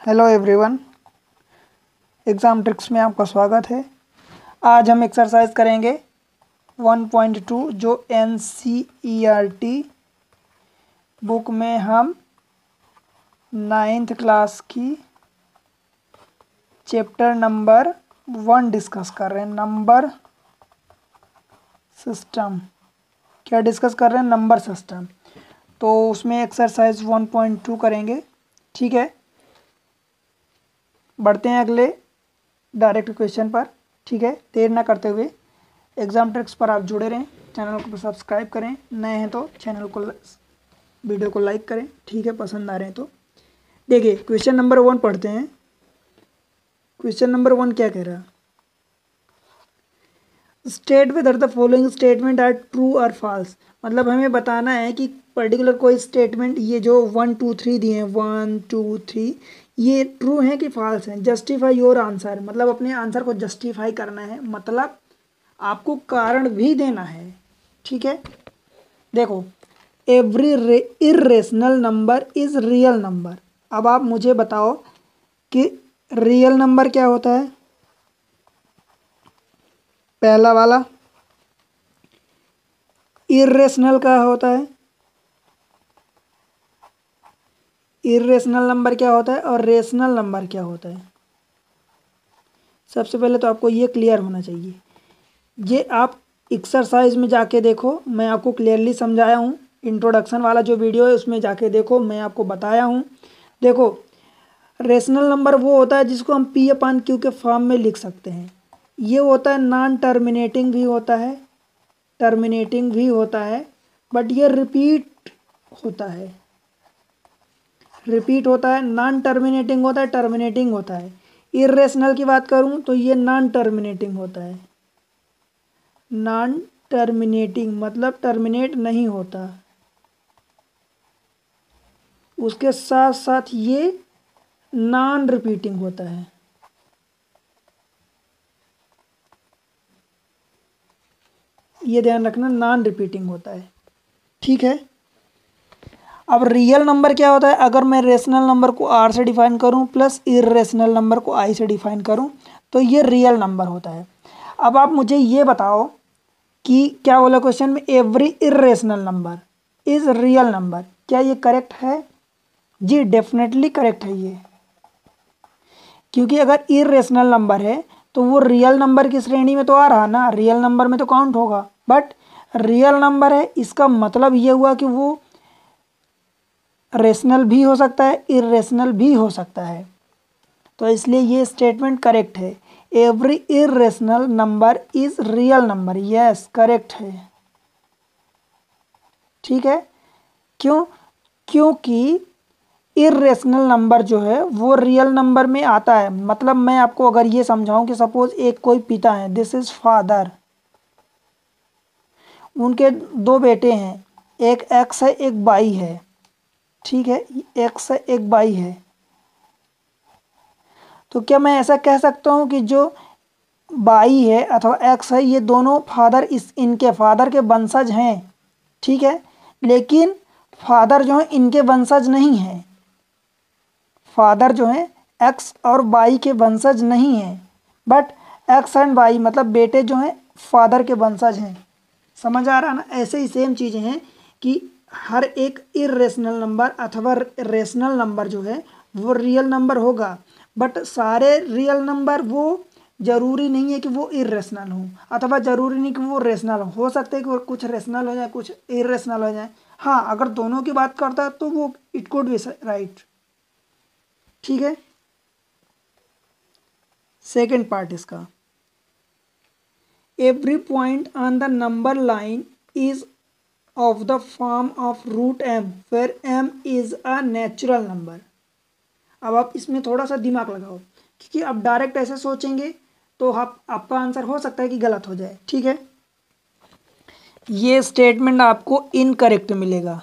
Hello everyone, exam tricks में आपका स्वागत है। आज हम एक्सरसाइज करेंगे 1.2 जो NCERT बुक में हम 9th क्लास की चैप्टर नंबर 1 डिस्कस कर रहे हैं। नंबर सिस्टम क्या डिस्कस कर रहे हैं? Number system. तो उसमें एक्सरसाइज 1.2 करेंगे। ठीक है, बढ़ते हैं अगले डायरेक्ट क्वेश्चन पर। ठीक है, देर ना करते हुए एग्ज़ाम ट्रिक्स पर आप जुड़े रहें। चैनल को सब्सक्राइब करें, नए हैं तो चैनल को वीडियो को लाइक करें। ठीक है, पसंद आ रहे हैं तो देखिए क्वेश्चन नंबर 1 पढ़ते हैं। क्वेश्चन नंबर 1 क्या कह रहा है? State whether the following statement are true और फॉल्स। मतलब हमें बताना है कि पर्टिकुलर कोई स्टेटमेंट, ये जो 1 2 3 दिए हैं 1 2 3, ये ट्रू हैं कि फॉल्स हैं। जस्टिफाई योर आंसर, मतलब अपने आंसर को जस्टिफाई करना है, मतलब आपको कारण भी देना है। ठीक है, देखो every irrational number is real number. अब आप मुझे बताओ कि रियल नंबर क्या होता है? पहला वाला। इर्रेशनल क्या होता है? इर्रेशनल नंबर क्या होता है और रेशनल नंबर क्या होता है? सबसे पहले तो आपको ये क्लियर होना चाहिए। ये आप एक्सरसाइज में जाके देखो, मैं आपको क्लियरली समझाया हूँ। इंट्रोडक्शन वाला जो वीडियो है उसमें जाके देखो, मैं आपको बताया हूँ। देखो रेशनल नंबर वो होता है जिसको हम P/Q के फॉर्म में लिख सकते हैं। ये होता है नॉन टर्मिनेटिंग भी होता है, टर्मिनेटिंग भी होता है, बट ये रिपीट होता है। रिपीट होता है, नॉन टर्मिनेटिंग होता है, टर्मिनेटिंग होता है। इर्रेशनल की बात करूं तो ये नॉन टर्मिनेटिंग होता है। नॉन टर्मिनेटिंग मतलब टर्मिनेट नहीं होता। उसके साथ साथ ये नॉन रिपीटिंग होता है। ये ध्यान रखना, नॉन रिपीटिंग होता है। ठीक है, अब रियल नंबर क्या होता है? अगर मैं रेशनल नंबर को R से डिफाइन करूं प्लस इर्रेशनल नंबर को I से डिफाइन करूं तो ये रियल नंबर होता है। अब आप मुझे ये बताओ कि क्या बोला क्वेश्चन में? Every irrational number is real number. क्या ये करेक्ट है? जी डेफिनेटली करेक्ट है ये, क्योंकि अगर इर्रेशनल नंबर है तो वो रियल नंबर की श्रेणी में तो आ रहा ना, रियल नंबर में तो काउंट होगा। बट रियल नंबर है, इसका मतलब ये हुआ कि वो रेशनल भी हो सकता है, इर्रेशनल भी हो सकता है। तो इसलिए ये स्टेटमेंट करेक्ट है। Every irrational number is real number. Yes correct है। ठीक है, क्यों? क्योंकि इर्रेशनल नंबर जो है वो रियल नंबर में आता है। मतलब मैं आपको अगर ये समझाऊं कि सपोज एक कोई पिता है, दिस इज फादर, उनके 2 बेटे हैं, एक X है एक Y है। ठीक है, X है एक Y है। तो क्या मैं ऐसा कह सकता हूँ कि जो Y है अथवा X है ये दोनों फादर, इनके फादर के वंशज हैं? ठीक है, लेकिन फादर जो है इनके वंशज नहीं हैं। फादर जो है X और Y के वंशज नहीं हैं, बट X एंड Y मतलब बेटे जो हैं फादर के वंशज हैं। समझ आ रहा ना? ऐसे ही सेम चीज़ें हैं कि हर एक इर्रेशनल नंबर अथवा रेशनल नंबर जो है वो रियल नंबर होगा, बट सारे रियल नंबर वो जरूरी नहीं है कि वो इर्रेशनल हो, अथवा जरूरी नहीं कि वो रेशनल हो सकते हैं कि वो कुछ रेशनल हो जाए कुछ इर्रेशनल हो जाए। हाँ, अगर दोनों की बात करता है तो वो इट कुड बी राइट। ठीक है, सेकेंड पार्ट इसका, every point on the number line is of the form of root m where m is a natural number। अब आप इसमें थोड़ा सा दिमाग लगाओ, क्योंकि आप डायरेक्ट ऐसे सोचेंगे तो आपका आंसर हो सकता है कि गलत हो जाए। ठीक है, ये स्टेटमेंट आपको इनकरेक्ट मिलेगा,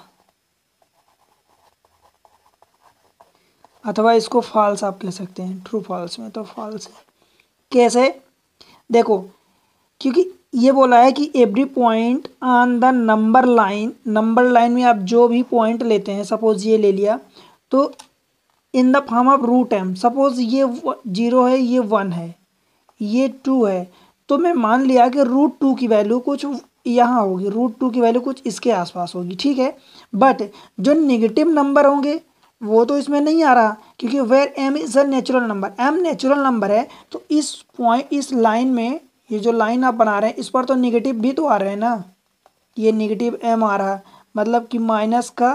अथवा इसको फॉल्स आप कह सकते हैं। ट्रू फॉल्स में तो फॉल्स है। कैसे? देखो, क्योंकि ये बोला है कि every point on the number line, number line में आप जो भी पॉइंट लेते हैं, सपोज ये ले लिया, तो in the form of root M. Suppose ये 0 है, ये 1 है, ये 2 है, तो मैं मान लिया कि रूट 2 की वैल्यू कुछ यहाँ होगी, रूट 2 की वैल्यू कुछ इसके आसपास होगी, ठीक है। बट जो नेगेटिव नंबर होंगे वो तो इसमें नहीं आ रहा, क्योंकि where M is a natural number, M natural number है, तो इस पॉइंट, इस लाइन में, ये जो लाइन आप बना रहे हैं इस पर तो नेगेटिव भी तो आ रहे हैं ना, ये नेगेटिव एम आ रहा, मतलब कि माइनस का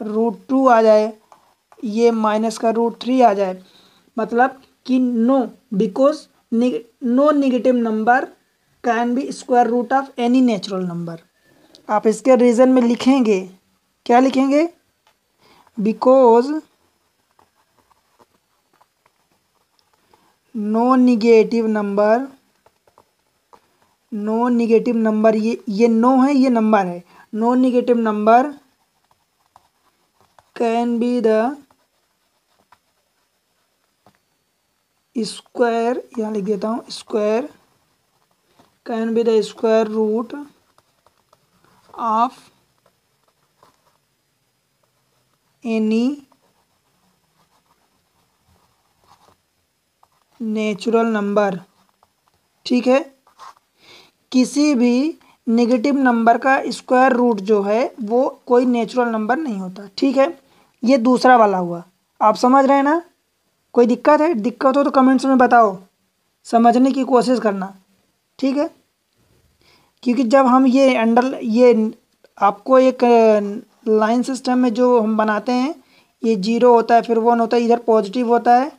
रूट 2 आ जाए, ये माइनस का रूट 3 आ जाए, मतलब कि no, because no negative number can be square root of any natural number. आप इसके रीजन में लिखेंगे, क्या लिखेंगे, because no negative number, no negative number, ये नो है, ये नंबर है, no negative number can be the square, यहाँ लिख देता हूँ, square can be the square root of any natural number, ठीक है। किसी भी नेगेटिव नंबर का स्क्वायर रूट जो है वो कोई नेचुरल नंबर नहीं होता, ठीक है। ये दूसरा वाला हुआ, आप समझ रहे हैं ना। कोई दिक्कत है, दिक्कत हो तो कमेंट्स में बताओ, समझने की कोशिश करना, ठीक है। क्योंकि जब हम ये आपको एक लाइन सिस्टम में जो हम बनाते हैं, ये 0 होता है, फिर 1 होता है, इधर पॉजिटिव होता है,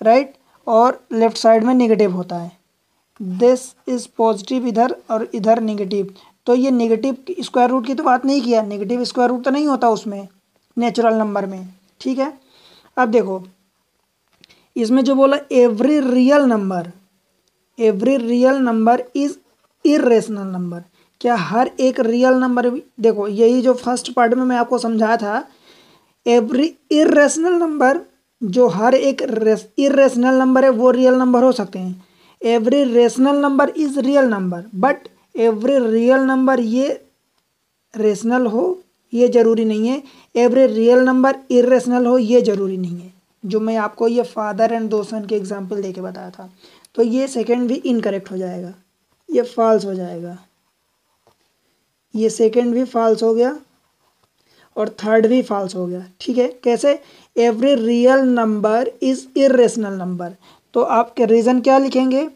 राइट, और लेफ्ट साइड में नेगेटिव होता है, दिस इज पॉजिटिव इधर और इधर नेगेटिव। तो ये नेगेटिव स्क्वायर रूट की तो बात नहीं किया, नेगेटिव स्क्वायर रूट तो नहीं होता उसमें नेचुरल नंबर में, ठीक है। अब देखो इसमें जो बोला every real number is irrational number, क्या हर एक रियल नंबर भी, देखो यही जो फर्स्ट पार्ट में मैं आपको समझाया था, एवरी इरेशनल नंबर, जो हर एक इरेशनल नंबर है वो रियल नंबर हो सकते हैं। Every rational number is real number, but every real number ये रेशनल हो ये जरूरी नहीं है, एवरी रियल नंबर इरेशनल हो ये जरूरी नहीं है, जो मैं आपको ये फादर एंड दो सन के एग्जाम्पल देके बताया था। तो ये सेकंड भी इनकरेक्ट हो जाएगा, ये फॉल्स हो जाएगा, ये सेकंड भी फॉल्स हो गया और थर्ड भी फॉल्स हो गया, ठीक है। कैसे, every real number is irrational number, तो आपके रीजन क्या लिखेंगे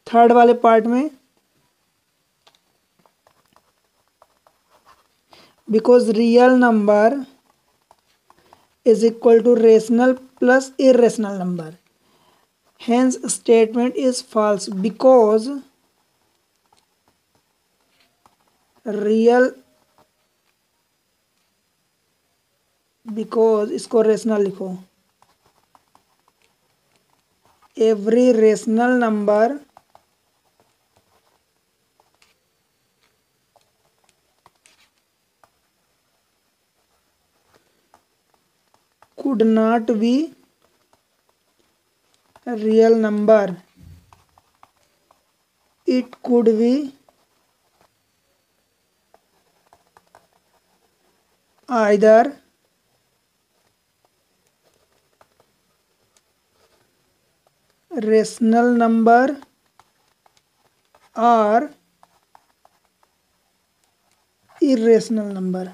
थर्ड वाले पार्ट में, because real number is equal to rational plus irrational number, hence statement is false because इसको रेशनल लिखो, every rational number could not be real number, it could be either rational number or irrational number,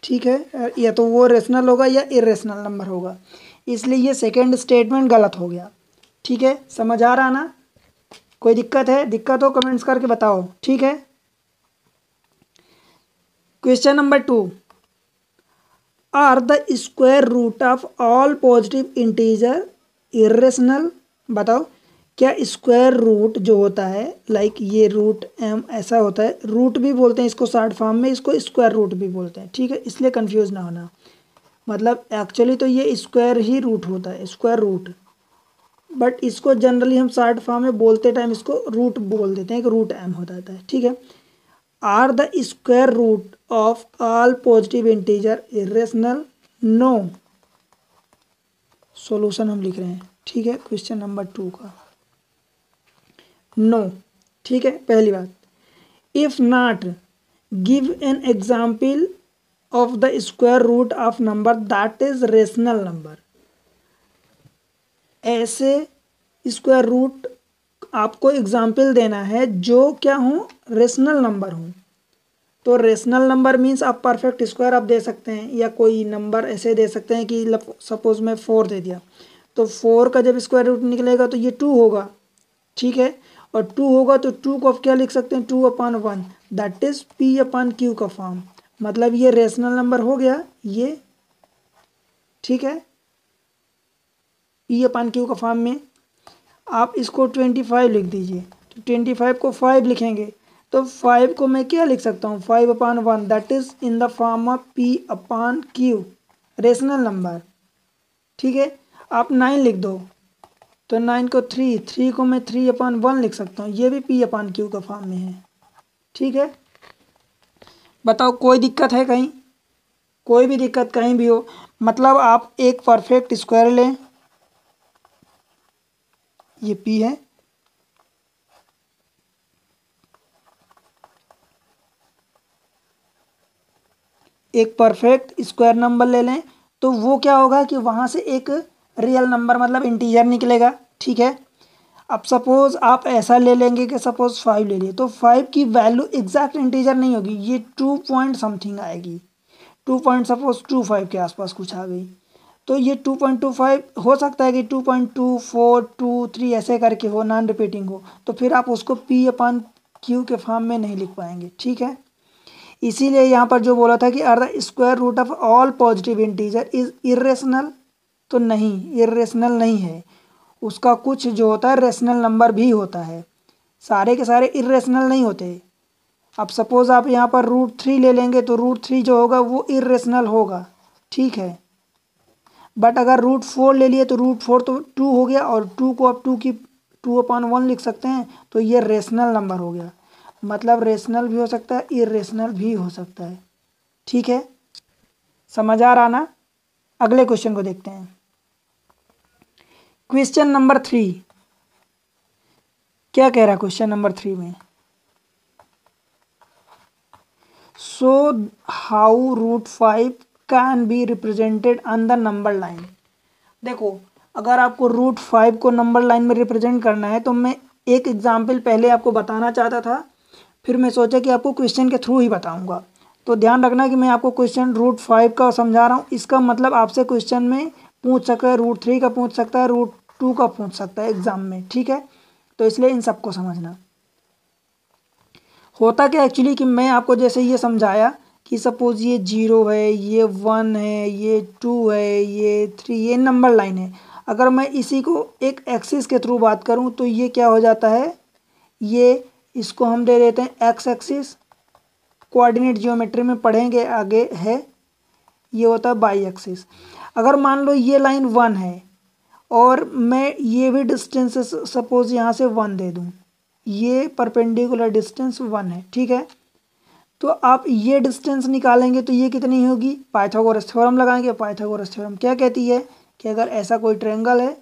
ठीक है। या तो वो rational होगा या irrational number होगा, इसलिए ये सेकंड स्टेटमेंट गलत हो गया, ठीक है। समझ आ रहा ना, कोई दिक्कत है, दिक्कत हो कमेंट्स करके बताओ, ठीक है। Question number 2, are the square root of all positive integer irrational, बताओ क्या स्क्वायर रूट जो होता है, लाइक ये रूट एम ऐसा होता है, रूट भी बोलते हैं इसको शॉर्ट फॉर्म में, इसको स्क्वायर रूट भी बोलते हैं, ठीक है, इसलिए कंफ्यूज ना होना। मतलब एक्चुअली तो ये स्क्वायर ही रूट होता है, स्क्वायर रूट, बट इसको जनरली हम शॉर्ट फॉर्म में बोलते टाइम इसको रूट बोल देते हैं कि रूट एम हो जाता है, ठीक है। Are the square root of all positive integer irrational, no, solution हम लिख रहे हैं, ठीक है, क्वेश्चन नंबर 2 का नो, ठीक है। पहली बात, if not give an example of the square root of number that is rational number. ऐसे स्क्वायर रूट आपको एग्जाम्पल देना है जो क्या हो, रेशनल नंबर हो। तो रेशनल नंबर मीन्स आप परफेक्ट स्क्वायर आप दे सकते हैं, या कोई नंबर ऐसे दे सकते हैं कि सपोज मैं 4 दे दिया, तो 4 का जब स्क्वायर रूट निकलेगा तो ये 2 होगा, ठीक है। और 2 होगा तो 2 को आप क्या लिख सकते हैं, 2/1, दैट इज P/Q का फॉर्म। मतलब ये रेशनल नंबर हो गया ये, ठीक है। P/Q का फॉर्म में आप इसको 25 लिख दीजिए, तो 25 को 5 लिखेंगे, तो 5 को मैं क्या लिख सकता हूँ, 5/1, that is in the form of P/Q, rational number, ठीक है। आप 9 लिख दो, तो 9 को 3 को मैं 3/1 लिख सकता हूँ, ये भी P/Q का फॉर्म में है, ठीक है। बताओ कोई दिक्कत है कहीं, कोई भी दिक्कत कहीं भी हो। मतलब आप एक परफेक्ट स्क्वायर लें, ये P है, एक परफेक्ट स्क्वायर नंबर ले लें, तो वो क्या होगा कि वहाँ से एक रियल नंबर मतलब इंटीजर निकलेगा, ठीक है। अब सपोज आप ऐसा ले लेंगे कि सपोज 5 ले लिए, तो 5 की वैल्यू एग्जैक्ट इंटीजर नहीं होगी, ये 2 पॉइंट समथिंग आएगी, 2 पॉइंट सपोज 25 के आसपास कुछ आ गई, तो ये 2.25 हो सकता है कि 2.2423 ऐसे करके हो, नॉन रिपीटिंग हो, तो फिर आप उसको P/Q के फॉर्म में नहीं लिख पाएंगे, ठीक है। इसीलिए यहाँ पर जो बोला था कि are the square root of all positive integer is irrational, तो नहीं, इरेशनल नहीं है, उसका कुछ जो होता है रेशनल नंबर भी होता है, सारे के सारे इरेशनल नहीं होते। अब सपोज आप यहाँ पर √3 ले लेंगे, तो √3 जो होगा वो इरेशनल होगा, ठीक है। बट अगर √4 ले लिए तो √4 तो 2 हो गया, और 2 को आप 2/1 लिख सकते हैं, तो ये रेशनल नंबर हो गया। मतलब रेशनल भी हो सकता है, इरेशनल भी हो सकता है, ठीक है। समझ आ रहा ना। अगले क्वेश्चन को देखते हैं। क्वेश्चन नंबर 3 क्या कह रहा है, क्वेश्चन नंबर 3 में, so how √5 can be represented on the number line. देखो, अगर आपको √5 को नंबर लाइन में रिप्रेजेंट करना है, तो मैं एक एग्जाम्पल पहले आपको बताना चाहता था, फिर मैं सोचा कि आपको क्वेश्चन के थ्रू ही बताऊंगा। तो ध्यान रखना कि मैं आपको क्वेश्चन √5 का समझा रहा हूँ, इसका मतलब आपसे क्वेश्चन में पूछ सकता है, √3 का पूछ सकता है, √2 का पूछ सकता है एग्जाम में, ठीक है। तो इसलिए इन सबको समझना। होता क्या एक्चुअली कि मैं आपको जैसे ये समझाया कि सपोज ये 0 है, ये 1 है, ये 2 है, ये 3, ये नंबर लाइन है। अगर मैं इसी को एक एक्सिस के थ्रू बात करूं, तो ये क्या हो जाता है, ये इसको हम दे देते हैं एक्स एक्सिस, कोऑर्डिनेट जियोमेट्री में पढ़ेंगे आगे है, ये होता है बाई एक्सिस। अगर मान लो ये लाइन 1 है, और मैं ये भी डिस्टेंस सपोज यहाँ से 1 दे दूँ, ये परपेंडिकुलर डिस्टेंस 1 है, ठीक है। तो आप ये डिस्टेंस निकालेंगे तो ये कितनी होगी, पाइथागोरस थ्योरम लगाएंगे। पाइथागोरस थ्योरम क्या कहती है कि अगर ऐसा कोई ट्रायंगल है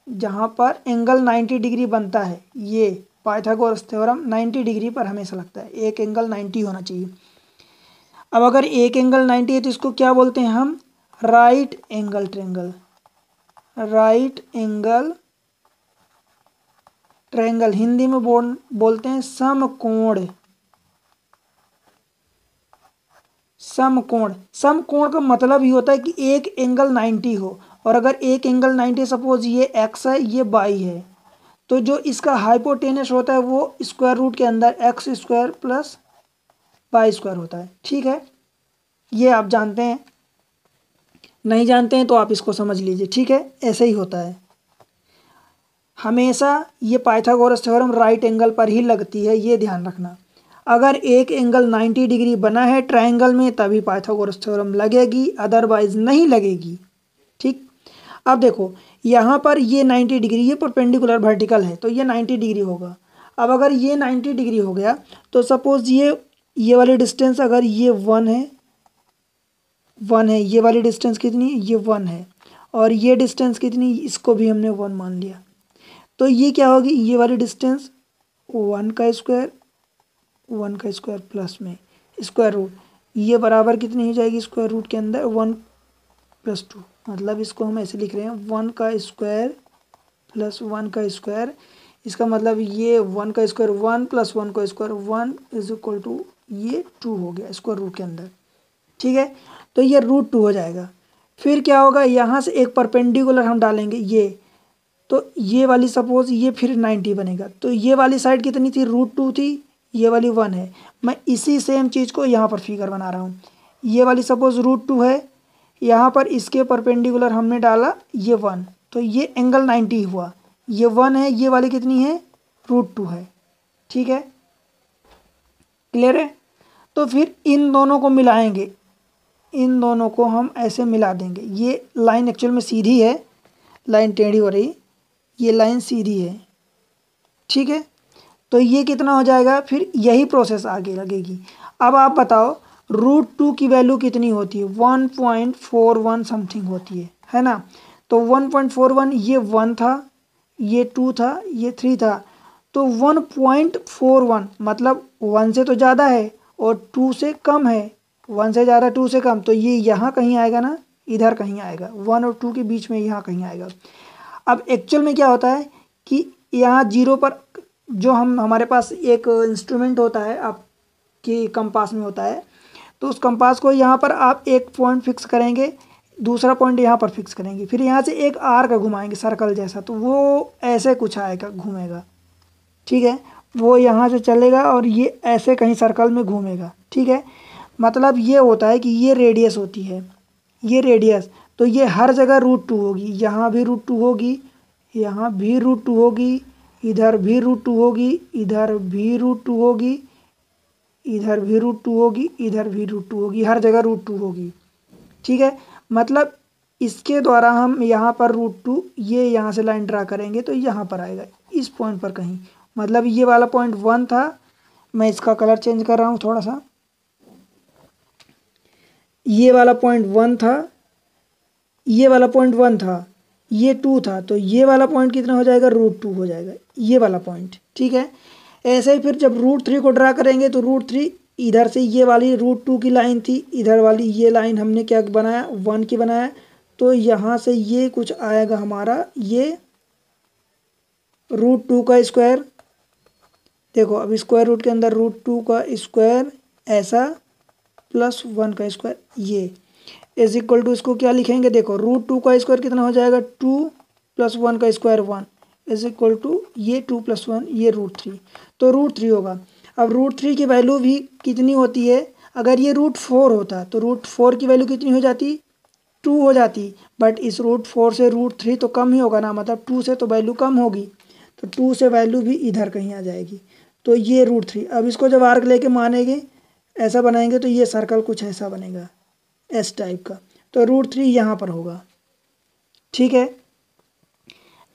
जहाँ पर एंगल 90 डिग्री बनता है, ये पाइथागोरस थ्योरम 90 डिग्री पर हमेशा लगता है, एक एंगल 90 होना चाहिए। अब अगर एक एंगल 90 है तो इसको क्या बोलते हैं हम, right angle triangle, right angle triangle, Hindi में बोलते हैं समकोण। समकोण, समकोण का मतलब ही होता है कि एक एंगल 90 हो, और अगर एक एंगल 90 सपोज ये एक्स है, ये वाई है, तो जो इसका हाइपोटेनस होता है वो स्क्वायर रूट के अंदर x² प्लस y² होता है, ठीक है। ये आप जानते हैं, नहीं जानते हैं तो आप इसको समझ लीजिए, ठीक है, ऐसे ही होता है हमेशा। ये पाइथागोरस थ्योरम राइट एंगल पर ही लगती है, ये ध्यान रखना। अगर एक एंगल 90 डिग्री बना है ट्रायंगल में तभी पाइथागोरस थ्योरम लगेगी, अदरवाइज नहीं लगेगी, ठीक। अब देखो यहाँ पर ये 90 डिग्री, ये परपेंडिकुलर वर्टिकल है तो ये 90 डिग्री होगा। अब अगर ये 90 डिग्री हो गया तो सपोज ये वाली डिस्टेंस अगर ये 1 है, 1 है, ये वाली डिस्टेंस कितनी है, ये 1 है, और ये डिस्टेंस कितनी, इसको भी हमने 1 मान लिया, तो ये क्या होगी, ये वाली डिस्टेंस 1 का स्क्वायर, 1 का स्क्वायर प्लस में स्क्वायर रूट, ये बराबर कितनी हो जाएगी स्क्वायर रूट के अंदर 1+2, मतलब इसको हम ऐसे लिख रहे हैं 1 का स्क्वायर प्लस 1 का स्क्वायर। इसका मतलब ये 1 का स्क्वायर 1 प्लस 1 का स्क्वायर 1 इज इक्वल टू ये 2 हो गया स्क्वायर रूट के अंदर। ठीक है, तो ये √2 हो जाएगा। फिर क्या होगा, यहाँ से एक परपेंडिकुलर हम डालेंगे ये, तो ये वाली सपोज ये फिर 90 बनेगा, तो ये वाली साइड कितनी थी √2 थी, ये वाली 1 है। मैं इसी सेम चीज़ को यहाँ पर फिगर बना रहा हूँ, ये वाली सपोज √2 है, यहाँ पर इसके परपेंडिकुलर हमने डाला ये 1, तो ये एंगल 90 हुआ। ये 1 है, ये वाली कितनी है √2 है। ठीक है, क्लियर है। तो फिर इन दोनों को मिलाएंगे, इन दोनों को हम ऐसे मिला देंगे। ये लाइन एक्चुअल में सीधी है, लाइन टेढ़ी हो रही, ये लाइन सीधी है। ठीक है, तो ये कितना हो जाएगा, फिर यही प्रोसेस आगे लगेगी। अब आप बताओ √2 की वैल्यू कितनी होती है, 1.41 समथिंग होती है ना। तो 1.41 ये 1 था, ये 2 था, ये 3 था, तो 1.41 मतलब 1 से तो ज़्यादा है और 2 से कम है, 1 से ज़्यादा 2 से कम, तो ये यहाँ कहीं आएगा ना, इधर कहीं आएगा, 1 और 2 के बीच में यहाँ कहीं आएगा। अब एक्चुअल में क्या होता है कि यहाँ 0 पर जो हमारे पास एक इंस्ट्रूमेंट होता है आपके कंपास में होता है, तो उस कंपास को यहाँ पर आप एक पॉइंट फिक्स करेंगे, दूसरा पॉइंट यहाँ पर फिक्स करेंगे, फिर यहाँ से एक आर्क घुमाएंगे सर्कल जैसा, तो वो ऐसे कुछ आएगा घूमेगा। ठीक है, वो यहाँ से चलेगा और ये ऐसे कहीं सर्कल में घूमेगा। ठीक है, मतलब ये होता है कि ये रेडियस होती है, ये रेडियस, तो ये हर जगह √2 होगी, यहाँ भी √2 होगी, यहाँ भी √2 होगी, इधर भी √2 होगी, इधर भी √2 होगी, इधर भी √2 होगी, इधर भी √2 होगी, हर जगह √2 होगी। ठीक है, मतलब इसके द्वारा हम यहाँ पर √2 ये यहाँ से लाइन ड्रा करेंगे तो यहाँ पर आएगा इस पॉइंट पर कहीं, मतलब ये वाला पॉइंट 1 था, मैं इसका कलर चेंज कर रहा हूँ थोड़ा सा, ये वाला पॉइंट 1 था, ये वाला पॉइंट 1 था, ये 2 था, तो ये वाला पॉइंट कितना हो जाएगा √2 हो जाएगा, ये वाला पॉइंट। ठीक है, ऐसे ही फिर जब √3 को ड्रा करेंगे तो √3 इधर से ये वाली √2 की लाइन थी, इधर वाली ये लाइन हमने क्या बनाया 1 की बनाया, तो यहाँ से ये कुछ आएगा हमारा ये √2 का स्क्वायर। देखो अब स्क्वायर रूट के अंदर √2 का स्क्वायर ऐसा प्लस 1 का स्क्वायर, ये इज इक्वल टू, इसको क्या लिखेंगे, देखो √2 का स्क्वायर कितना हो जाएगा 2 प्लस 1 का स्क्वायर 1 इज इक्वल टू ये 2 प्लस 1 ये √3, तो √3 होगा। अब √3 की वैल्यू भी कितनी होती है, अगर ये √4 होता तो √4 की वैल्यू कितनी हो जाती 2 हो जाती, बट इस √4 से √3 तो कम ही होगा ना, मतलब 2 से तो वैल्यू कम होगी, तो 2 से वैल्यू भी इधर कहीं आ जाएगी, तो ये √3। अब इसको जब आर्क लेके मानेंगे ऐसा बनाएंगे तो ये सर्कल कुछ ऐसा बनेगा एस टाइप का, तो √3 यहाँ पर होगा। ठीक है,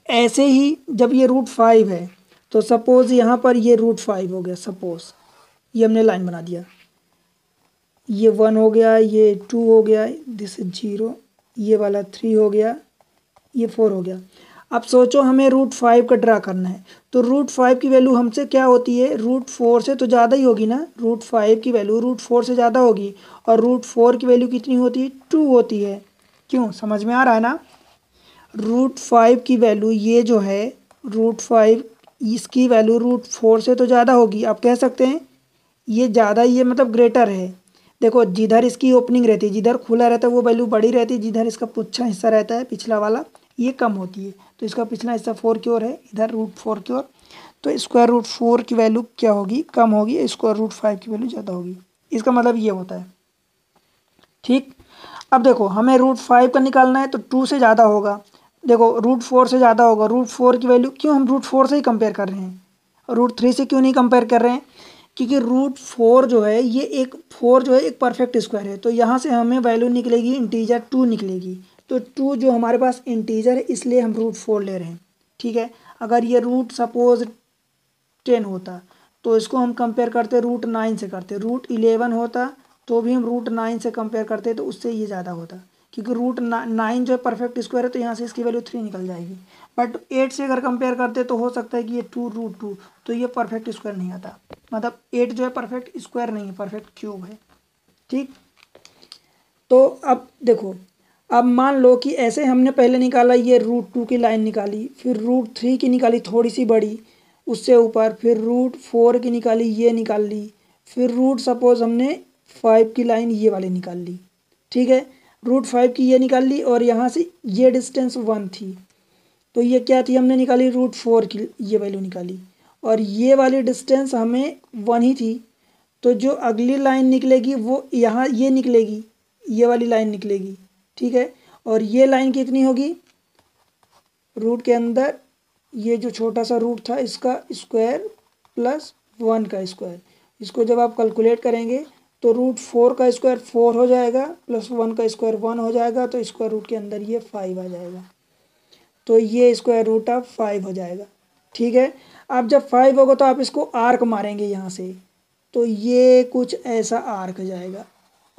ऐसे ही जब ये √5 है तो सपोज यहाँ पर ये √5 हो गया, सपोज ये हमने लाइन बना दिया, ये 1 हो गया, ये 2 हो गया, दिस इज 0, ये वाला 3 हो गया, ये 4 हो गया। अब सोचो हमें √5 का ड्रा करना है, तो √5 की वैल्यू हमसे क्या होती है, √4 से तो ज़्यादा ही होगी ना, √5 की वैल्यू √4 से ज़्यादा होगी, और √4 की वैल्यू कितनी होती है 2 होती है। क्यों, समझ में आ रहा है ना। √5 की वैल्यू ये जो है √5 इसकी वैल्यू √4 से तो ज़्यादा होगी, आप कह सकते हैं ये ज़्यादा, ये मतलब ग्रेटर है। देखो जिधर इसकी ओपनिंग रहती है, जिधर खुला रहता है वो वैल्यू बड़ी रहती है, जिधर इसका पुच्छा हिस्सा रहता है पिछला वाला ये कम होती है, तो इसका पिछला हिस्सा 4 की ओर है, इधर √4 की ओर, तो स्क्वायर √4 की वैल्यू क्या होगी, कम होगी, स्क्वायर √5 की वैल्यू ज़्यादा होगी, इसका मतलब ये होता है। ठीक, अब देखो हमें √5 का निकालना है तो 2 से ज़्यादा होगा, देखो √4 से ज़्यादा होगा, √4 की वैल्यू, क्यों हम √4 से ही कंपेयर कर रहे हैं, √3 से क्यों नहीं कंपेयर कर रहे हैं, क्योंकि √4 जो है ये एक 4 जो है एक परफेक्ट स्क्वायर है, तो यहाँ से हमें वैल्यू निकलेगी इंटीजर 2 निकलेगी, तो 2 जो हमारे पास इंटीजर है इसलिए हम √4 ले रहे हैं। ठीक है, अगर ये रूट सपोज 10 होता तो इसको हम कंपेयर करते √9 से करते, √11 होता तो भी हम √9 से कंपेयर करते तो उससे ये ज़्यादा होता, क्योंकि रूट 9 जो है परफेक्ट स्क्वायर है, तो यहाँ से इसकी वैल्यू 3 निकल जाएगी। बट 8 से अगर कंपेयर करते तो हो सकता है कि ये 2√2, तो ये परफेक्ट स्क्वायर नहीं आता, मतलब 8 जो है परफेक्ट स्क्वायर नहीं है, परफेक्ट क्यूब है। ठीक, तो अब देखो, अब मान लो कि ऐसे हमने पहले निकाला, ये √2 की लाइन निकाली, फिर √3 की निकाली थोड़ी सी बड़ी उससे ऊपर, फिर √4 की निकाली, ये निकाल ली, फिर सपोज हमने 5 की लाइन ये वाली निकाल ली। ठीक है, √5 की ये निकाल ली, और यहाँ से ये डिस्टेंस 1 थी, तो ये क्या थी, हमने निकाली √4 की ये वैल्यू निकाली, और ये वाली डिस्टेंस हमें 1 ही थी, तो जो अगली लाइन निकलेगी वो यहाँ ये निकलेगी, ये वाली लाइन निकलेगी। ठीक है, और ये लाइन कितनी होगी, रूट के अंदर ये जो छोटा सा रूट था इसका स्क्वायर प्लस 1 का स्क्वायर, इसको जब आप कैलकुलेट करेंगे तो √4 का स्क्वायर 4 हो जाएगा, प्लस 1 का स्क्वायर 1 हो जाएगा, तो स्क्वायर रूट के अंदर ये 5 आ जाएगा, तो ये स्क्वायर रूट ऑफ 5 हो जाएगा। ठीक है, अब जब 5 होगा तो आप इसको आर्क मारेंगे यहाँ से, तो ये कुछ ऐसा आर्क जाएगा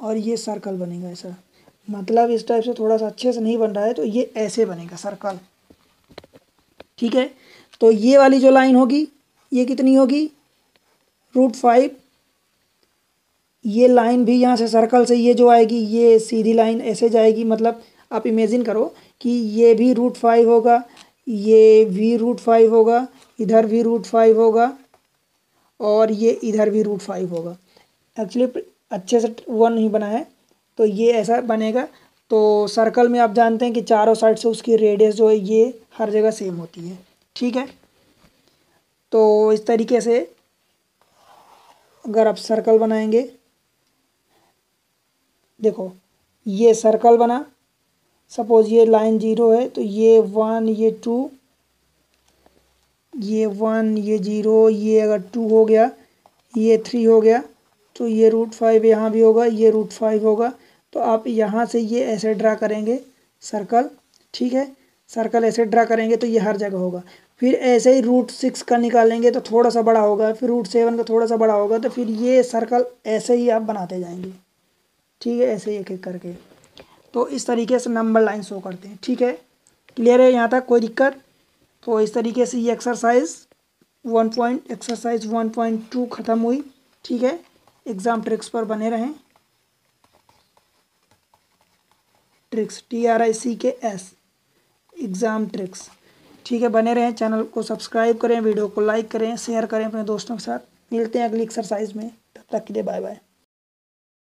और ये सर्कल बनेगा ऐसा, मतलब इस टाइप से थोड़ा सा अच्छे से नहीं बन रहा है, तो ये ऐसे बनेगा सर्कल। ठीक है, तो ये वाली जो लाइन होगी ये कितनी होगी, √5, ये लाइन भी यहाँ से सर्कल से ये जो आएगी ये सीधी लाइन ऐसे जाएगी, मतलब आप इमेजिन करो कि ये भी √5 होगा, ये भी √5 होगा, इधर भी √5 होगा, और ये इधर भी √5 होगा। एक्चुअली अच्छे से वन नहीं बना है, तो ये ऐसा बनेगा। तो सर्कल में आप जानते हैं कि चारों साइड से उसकी रेडियस जो है ये हर जगह सेम होती है। ठीक है, तो इस तरीके से अगर आप सर्कल बनाएंगे, देखो ये सर्कल बना, सपोज ये लाइन 0 है, तो ये 1, ये 2, ये 1, ये 0, ये अगर 2 हो गया, ये 3 हो गया, तो ये √5 यहाँ भी होगा, ये √5 होगा, तो आप यहाँ से ये ऐसे ड्रा करेंगे सर्कल। ठीक है, सर्कल ऐसे ड्रा करेंगे तो ये हर जगह होगा। फिर ऐसे ही √6 का निकालेंगे तो थोड़ा सा बड़ा होगा, फिर √7 का थोड़ा सा बड़ा होगा, तो फिर ये सर्कल ऐसे ही आप बनाते जाएंगे। ठीक है, ऐसे ही एक एक करके, तो इस तरीके से नंबर लाइन शो करते हैं। ठीक है, क्लियर है यहाँ तक, कोई दिक्कत? तो इस तरीके से ये एक्सरसाइज 1.2 ख़त्म हुई। ठीक है, एग्ज़ाम ट्रिक्स पर बने रहें, ट्रिक्स TRICKS, एग्ज़ाम ट्रिक्स। ठीक है, बने रहें, चैनल को सब्सक्राइब करें, वीडियो को लाइक करें, शेयर करें अपने दोस्तों के साथ। मिलते हैं अगली एक्सरसाइज में, तब तक के लिए बाय बाय।